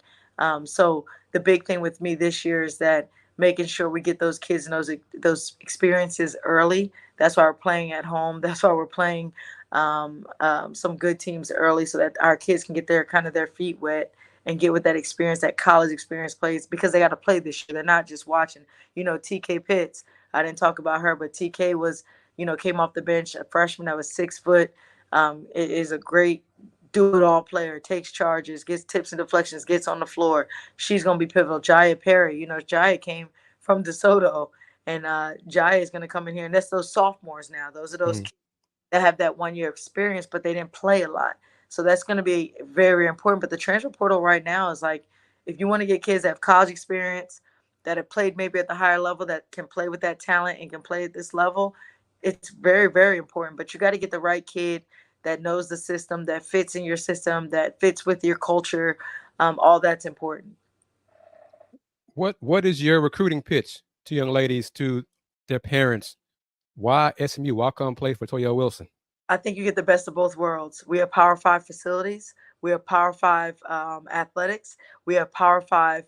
[SPEAKER 7] So the big thing with me this year is that making sure we get those kids and those experiences early. That's why we're playing at home. That's why we're playing some good teams early, so that our kids can get their feet wet and get with that experience, that college experience plays, because they got to play this year. They're not just watching. TK Pitts, I didn't talk about her, but TK was, came off the bench, a freshman that was 6 foot. Is a great do-it-all player, takes charges, gets tips and deflections, gets on the floor. She's going to be pivotal. Jaya Perry, Jaya came from DeSoto, and Jaya is going to come in here, and that's those sophomores now. Those are those kids that have that 1 year experience, but they didn't play a lot. So that's going to be very important. But the transfer portal right now is like, if you want to get kids that have college experience, that have played maybe at the higher level, that can play with that talent and can play at this level, it's very, very important. But you got to get the right kid that knows the system, that fits in your system, that fits with your culture. All that's important.
[SPEAKER 1] What is your recruiting pitch to young ladies, to their parents? Why SMU? Why come play for Toya Wilson?
[SPEAKER 7] I think you get the best of both worlds. We have Power 5 facilities. We have Power 5 athletics. We have Power 5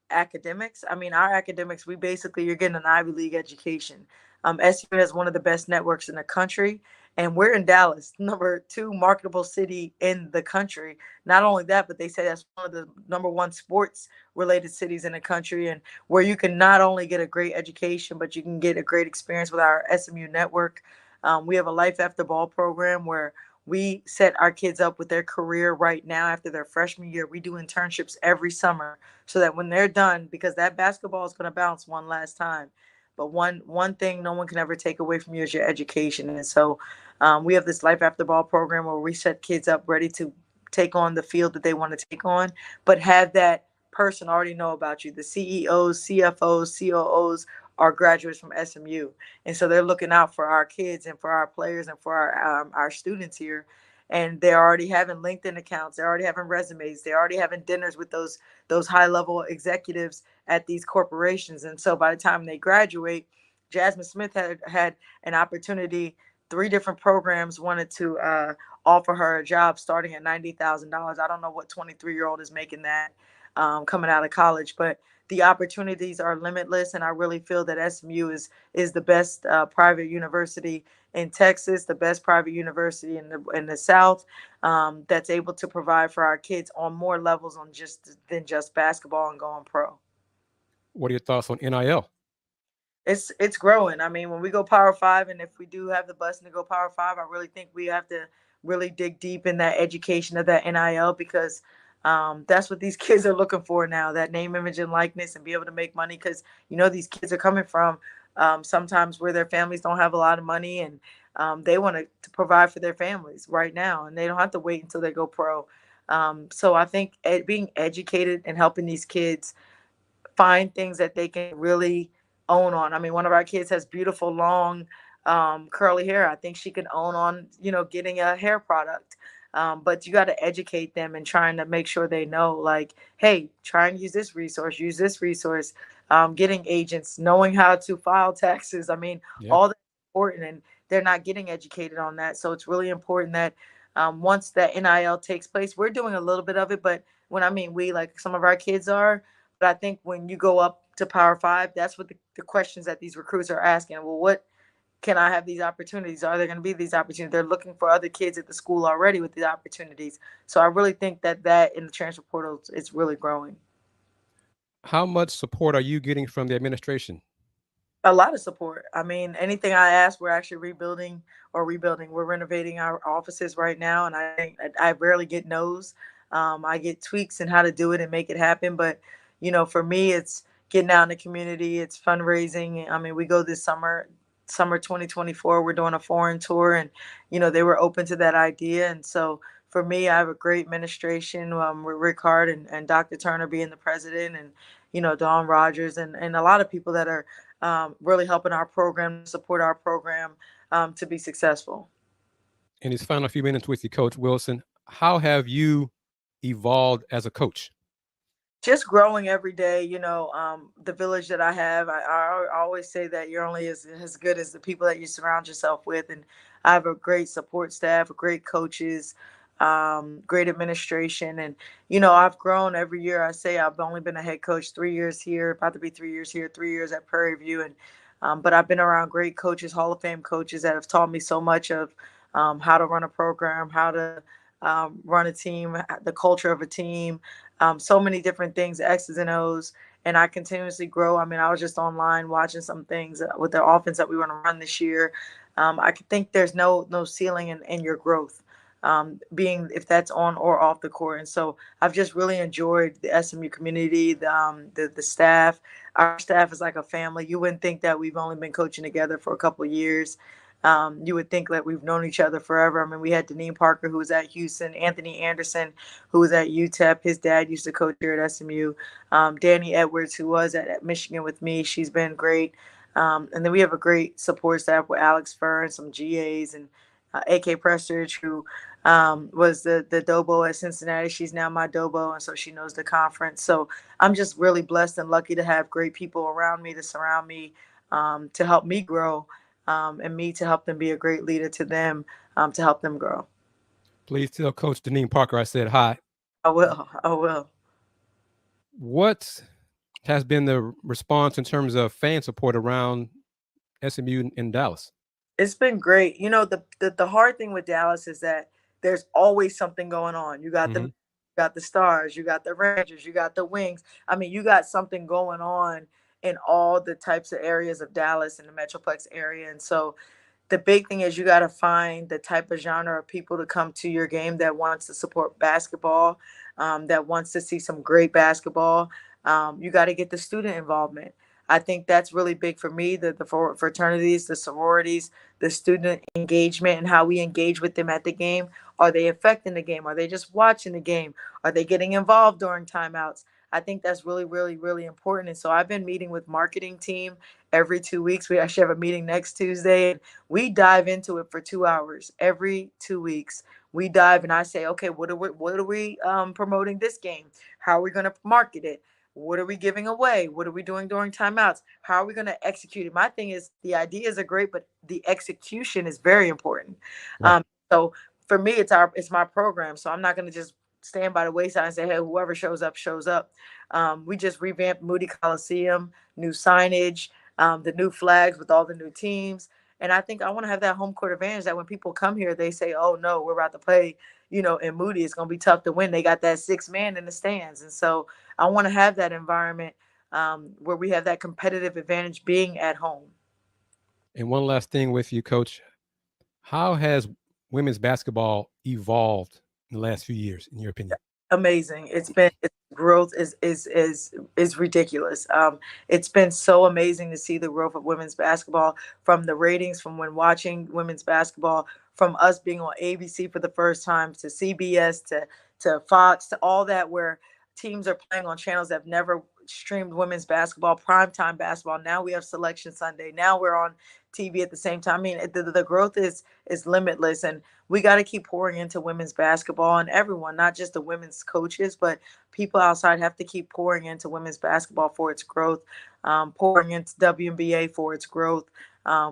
[SPEAKER 7] academics. I mean, our academics, you're getting an Ivy League education. SU has one of the best networks in the country, and we're in Dallas, number 2 marketable city in the country. Not only that, but they say that's one of the number 1 sports related cities in the country, and where you can not only get a great education, but you can get a great experience with our SMU network. We have a life after ball program where we set our kids up with their career right now after their freshman year. We do internships every summer so that when they're done, because that basketball is going to bounce one last time. But one thing no one can ever take away from you is your education. And so we have this life after ball program where we set kids up ready to take on the field that they want to take on, but have that person already know about you. The CEOs, CFOs, COOs are graduates from SMU. And so they're looking out for our kids and for our players and for our students here. And they're already having LinkedIn accounts. They're already having resumes. They're already having dinners with those high level executives at these corporations. And so by the time they graduate, Jasmine Smith had an opportunity. 3 different programs wanted to offer her a job starting at $90,000. I don't know what 23-year-old is making that coming out of college, but the opportunities are limitless. And I really feel that SMU is the best private university in Texas, the best private university in the South, that's able to provide for our kids on more levels than just basketball and going pro.
[SPEAKER 1] What are your thoughts on NIL?
[SPEAKER 7] It's growing. I mean, when we go Power 5, and if we do have the busing to go Power 5, I really think we have to really dig deep in that education of that NIL, because that's what these kids are looking for now, that name, image, and likeness, and be able to make money, because these kids are coming from sometimes where their families don't have a lot of money, and they want to provide for their families right now, and they don't have to wait until they go pro. So I think being educated and helping these kids find things that they can really own on. I mean, one of our kids has beautiful long curly hair. I think she can own on getting a hair product. But you got to educate them and trying to make sure they know, like, hey, try and use this resource, getting agents, knowing how to file taxes. I mean, all that's important, and they're not getting educated on that. So it's really important that once that NIL takes place, we're doing a little bit of it, but when I mean we, like some of our kids are, but I think when you go up to Power 5, that's what the questions that these recruits are asking. Well, can I have these opportunities? Are there going to be these opportunities? They're looking for other kids at the school already with these opportunities. So I really think that in the transfer portal is really growing.
[SPEAKER 1] How much support are you getting from the administration?
[SPEAKER 7] A lot of support. I mean, anything I ask, we're actually rebuilding. We're renovating our offices right now, and I think I rarely get no's. I get tweaks in how to do it and make it happen. But for me, it's getting out in the community. It's fundraising. I mean, we go this summer 2024. We're doing a foreign tour, and they were open to that idea. And so for me, I have a great administration with Rick Hart and Dr. Turner being the president, and Dawn Rogers and a lot of people that are really helping our program, support our program to be successful.
[SPEAKER 1] In his final few minutes with you, Coach Wilson, how have you evolved as a coach?
[SPEAKER 7] Just growing every day, the village that I have, I always say that you're only as good as the people that you surround yourself with. And I have a great support staff, great coaches, great administration. And, I've grown every year. I say I've only been a head coach 3 years here, about to be 3 years here, 3 years at Prairie View. And, but I've been around great coaches, Hall of Fame coaches that have taught me so much of how to run a program, how to run a team, the culture of a team, so many different things, X's and O's, and I continuously grow. I mean, I was just online watching some things with the offense that we want to run this year. I think there's no ceiling in your growth, being if that's on or off the court. And so I've just really enjoyed the SMU community, the staff. Our staff is like a family. You wouldn't think that we've only been coaching together for a couple of years. You would think that we've known each other forever. I mean, we had Deneen Parker, who was at Houston, Anthony Anderson, who was at UTEP. His dad used to coach here at SMU. Danny Edwards, who was at Michigan with me. She's been great. And then we have a great support staff with Alex Furr and some GAs and AK Prestridge, who was the Dobo at Cincinnati. She's now my Dobo, and so she knows the conference. So I'm just really blessed and lucky to have great people around me to surround me, to help me grow. And me to help them be a great leader to them, to help them grow.
[SPEAKER 1] Please tell Coach Deneen Parker I said hi.
[SPEAKER 7] I will.
[SPEAKER 1] What has been the response in terms of fan support around SMU in Dallas?
[SPEAKER 7] It's been great. The hard thing with Dallas is that there's always something going on. You got you got the Stars, you got the Rangers, you got the Wings. I mean, you got something going on in all the types of areas of Dallas and the Metroplex area. And so the big thing is you got to find the type of genre of people to come to your game that wants to support basketball, that wants to see some great basketball. You got to get the student involvement. I think that's really big for me, the fraternities, the sororities, the student engagement and how we engage with them at the game. Are they affecting the game? Are they just watching the game? Are they getting involved during timeouts? I think that's really, really, really important. And so I've been meeting with marketing team every 2 weeks. We actually have a meeting next Tuesday, and we dive into it for 2 hours every 2 weeks. We dive and I say, okay, what are we promoting this game? How are we going to market it? What are we giving away? What are we doing during timeouts? How are we going to execute it? My thing is the ideas are great, but the execution is very important.
[SPEAKER 1] Right.
[SPEAKER 7] So for me, it's my program. So I'm not going to just stand by the wayside and say, hey, whoever shows up, shows up. We just revamped Moody Coliseum, new signage, the new flags with all the new teams. And I think I want to have that home court advantage that when people come here, they say, oh, no, we're about to play, in Moody. It's going to be tough to win. They got that 6 man in the stands. And so I want to have that environment where we have that competitive advantage being at home.
[SPEAKER 1] And one last thing with you, Coach. How has women's basketball evolved in the last few years, in your opinion?
[SPEAKER 7] Amazing. Its growth is ridiculous. It's been so amazing to see the growth of women's basketball, from the ratings, from when watching women's basketball, from us being on ABC for the first time, to CBS, to Fox, to all that, where teams are playing on channels that have never streamed women's basketball, primetime basketball. Now we have Selection Sunday. Now we're on TV at the same time. I mean, the growth is limitless, and we got to keep pouring into women's basketball, and everyone, not just the women's coaches, but people outside have to keep pouring into women's basketball for its growth, pouring into WNBA for its growth,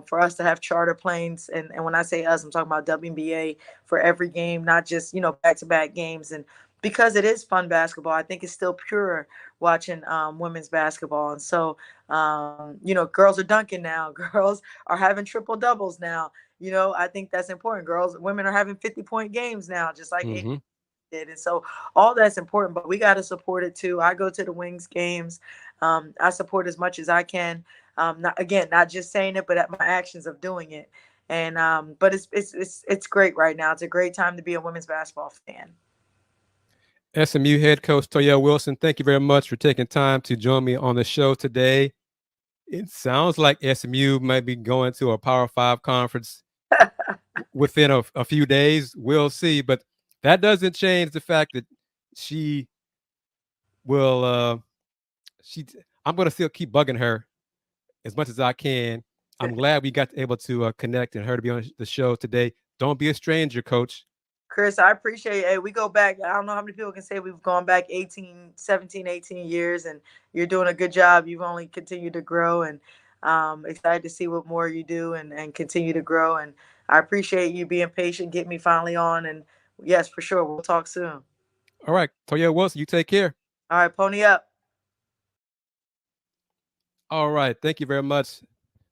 [SPEAKER 7] for us to have charter planes. And when I say us, I'm talking about WNBA for every game, not just, back-to-back games, and because it is fun basketball. I think it's still pure watching women's basketball. And so, girls are dunking now. Girls are having triple doubles now. I think that's important. Women are having 50-point games now, just like
[SPEAKER 1] Mm-hmm.
[SPEAKER 7] did. And so all that's important, but we got to support it too. I go to the Wings games. I support as much as I can. Not just saying it, but at my actions of doing it. And but it's great right now. It's a great time to be a women's basketball fan.
[SPEAKER 1] SMU head coach Toya Wilson, thank you very much for taking time to join me on the show today. It sounds like SMU might be going to a Power 5 conference within a few days. We'll see. But that doesn't change the fact that she will I'm going to still keep bugging her as much as I can. I'm glad we got able to connect and her to be on the show today. Don't be a stranger, Coach.
[SPEAKER 7] Chris, I appreciate it. Hey, we go back. I don't know how many people can say we've gone back 17, 18 years, and you're doing a good job. You've only continued to grow, and excited to see what more you do and continue to grow. And I appreciate you being patient, getting me finally on. And yes, for sure, we'll talk soon.
[SPEAKER 1] All right. Toya Wilson, you take care.
[SPEAKER 7] All right, pony up.
[SPEAKER 1] All right. Thank you very much.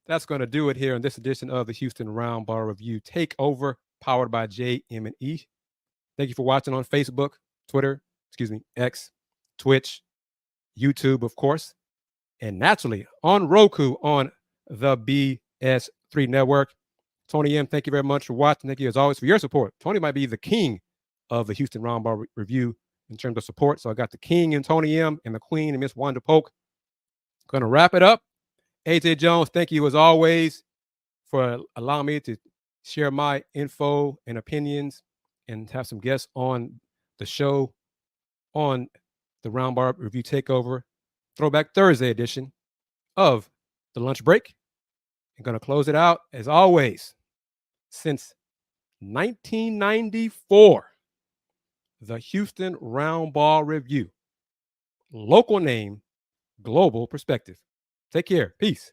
[SPEAKER 1] That's going to do it here in this edition of the Houston Roundball Review Takeover, powered by JM&E. Thank you for watching on Facebook, Twitter, X, Twitch, YouTube, of course, and naturally on Roku on the BS3 network. Tony M., thank you very much for watching. Thank you, as always, for your support. Tony might be the king of the Houston Roundball Review in terms of support. So I got the king and Tony M. and the queen and Miss Wanda Polk. Going to wrap it up. AJ Jones, thank you, as always, for allowing me to share my info and opinions and have some guests on the show on the Roundball Review Takeover Throwback Thursday edition of the Lunch Break. I'm going to close it out, as always, since 1994, the Houston Roundball Review. Local name, global perspective. Take care. Peace.